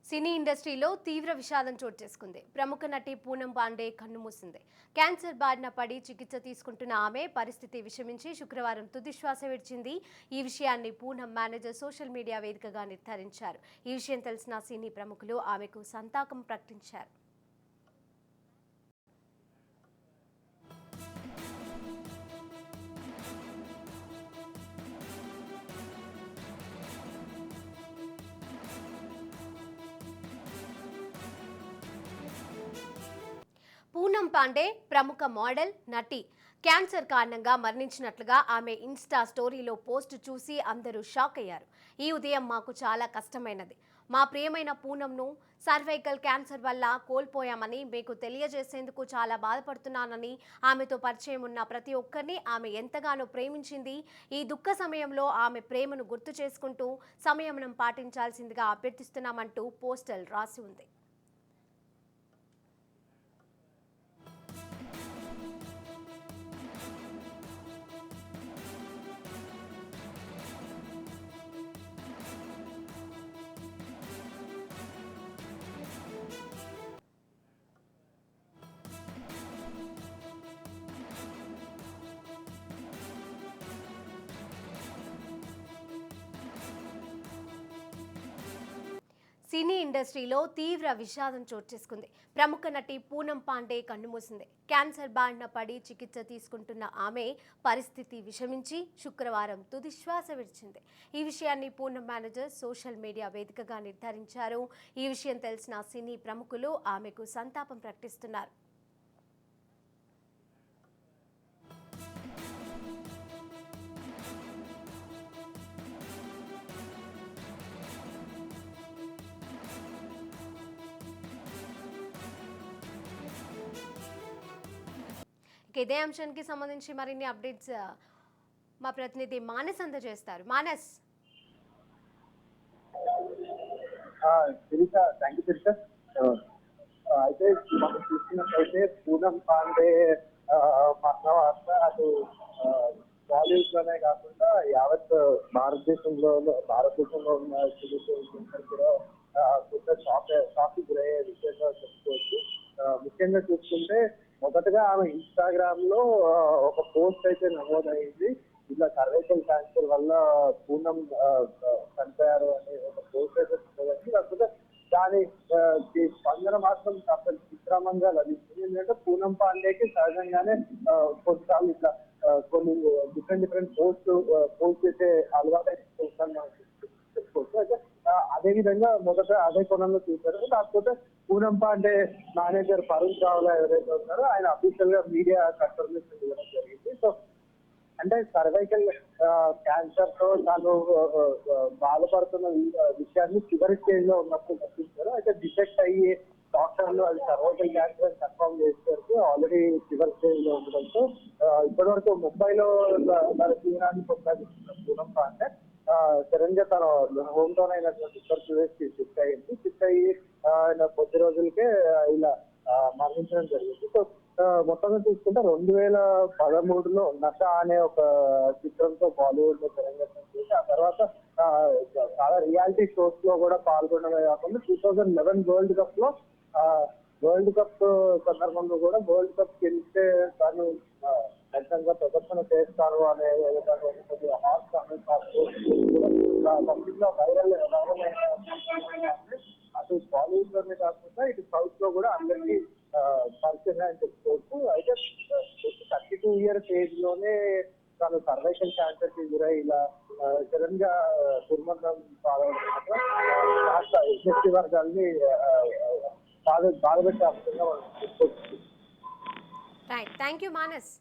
సినీ ఇండస్ట్రీలో తీవ్ర విషాదం చోటు చేసుకుంది. ప్రముఖ నటి పూనం పాండే కన్నుమూసింది. క్యాన్సర్ బారిన పడి చికిత్స తీసుకుంటున్న ఆమె పరిస్థితి విషమించి శుక్రవారం తుదిశ్వాస విడిచింది. ఈ విషయాన్ని పూనం మేనేజర్ సోషల్ మీడియా వేదికగా నిర్ధారించారు. ఈ విషయం తెలిసిన సినీ ప్రముఖులు ఆమెకు సంతాపం ప్రకటించారు. పూనం పాండే ప్రముఖ మోడల్, నటి క్యాన్సర్ కారణంగా మరణించినట్లుగా ఆమె ఇన్స్టా స్టోరీలో పోస్ట్ చూసి అందరూ షాక్ అయ్యారు. ఈ ఉదయం మాకు చాలా కష్టమైనది. మా ప్రియమైన పూనంను సర్వైకల్ క్యాన్సర్ వల్ల కోల్పోయామని మీకు తెలియజేసేందుకు చాలా బాధపడుతున్నానని, ఆమెతో పరిచయం ఉన్న ప్రతి ఒక్కరిని ఆమె ఎంతగానో ప్రేమించింది. ఈ దుఃఖ సమయంలో ఆమె ప్రేమను గుర్తు చేసుకుంటూ సంయమనం పాటించాల్సిందిగా అభ్యర్థిస్తున్నామంటూ పోస్టల్ రాసి ఉంది. సినీ ఇండస్ట్రీలో తీవ్ర విషాదం చోటు చేసుకుంది. ప్రముఖ నటి పూనం పాండే కన్నుమూసింది. క్యాన్సర్ బారిన పడి చికిత్స తీసుకుంటున్న ఆమె పరిస్థితి విషమించి శుక్రవారం తుదిశ్వాస విడిచింది. ఈ విషయాన్ని పూనం మేనేజర్ సోషల్ మీడియా వేదికగా నిర్ధారించారు. ఈ విషయం తెలిసిన సినీ ప్రముఖులు ఆమెకు సంతాపం ప్రకటిస్తున్నారు. ఇదే అంశానికి సంబంధించి మరిన్ని అప్డేట్స్ మా ప్రతినిధి మానస్ అందజేస్తారు. మానస్, అయితే మనం చూసినట్లయితే పూనం పాండే మరణ వార్త అటు బాలీవుడ్ లోనే కాకుండా యావత్ భారతదేశంలో ఉన్న కూడా కొంత షాక్ గురయ్యే విషయంగా చెప్పుకోవచ్చు. ముఖ్యంగా చూసుకుంటే మొదటగా ఆమె ఇన్స్టాగ్రామ్ లో ఒక పోస్ట్ అయితే నమోదైంది. ఇలా సర్వైకల్ క్యాన్సర్ వల్ల పూనం చనిపోయారు అనే ఒక పోస్ట్ అయితే నమోదైంది. కాకపోతే దాని స్పందన మాత్రం అసలు చిత్రమంగా లభిస్తుంది. ఎందుకంటే పూనం పాండేకి సహజంగానే కొన్నిసార్లు ఇట్లా కొన్ని డిఫరెంట్ పోస్ట్ చేసే అలవాటు చెప్పుకోవచ్చు. అయితే అదే విధంగా మొదట అదే కోణంలో చూశారు. కాకపోతే పూనం పాండే మేనేజర్ పరుణ్ చావ్లా ఎవరైతే ఉన్నారో ఆయన అఫీషియల్ గా మీడియా కన్ఫర్మేషన్ ఇవ్వడం జరిగింది. సో అంటే సర్వైకల్ క్యాన్సర్ తో తాను బాధపడుతున్న విషయాన్ని చివరి స్టేజ్ లో ఉన్నప్పుడు గుర్తించారు. అయితే డిటెక్ట్ అయ్యి డాక్టర్లు అది సర్వైకల్ క్యాన్సర్ అని కన్ఫర్మ్ చేసేసరికి ఆల్రెడీ చివరి స్టేజ్ లో ఉండడంతో ఇప్పటి వరకు ముంబైలో తన జీవనాన్ని కొనసాగిస్తున్న పూనం పాండే సడన్ గా తన హోమ్ టౌన్ అయినటువంటి ఉత్తరప్రదేశ్ కి షిఫ్ట్ అయ్యి ఆయన కొద్ది రోజులకే ఇలా మరణించడం జరిగింది. సో మొత్తంగా చూసుకుంటే 2013లో నష అనే ఒక చిత్రంతో బాలీవుడ్ లో తెలంగాణ చేసి ఆ తర్వాత చాలా రియాలిటీ షోస్ లో కూడా పాల్గొనడమే కాకుండా 2011 వరల్డ్ కప్ సందర్భంలో కూడా వరల్డ్ కప్ గెలిస్తే తను ఖచ్చితంగా ప్రదర్శన చేస్తారు అనే పబ్లిక్ లో వైరల్ అటు బాలీవుడ్ లోనే కాకుండా ఇటు సౌత్ లో కూడా అందరికీ పరిచయం అని చెప్పుకోవచ్చు. అయితే 32 ఇయర్స్ ఏజ్ లోనే తను సర్వైకల్ క్యాన్సర్ కి గురై ఇలా సడన్ గా దుర్మరణం పాల్గొనడం రాష్ట్ర ఎస్ఎస్టీ వర్గాల్ని బాధపెట్టే అంశంగా మనం చెప్పుకోవచ్చు. Right, thank you Manas.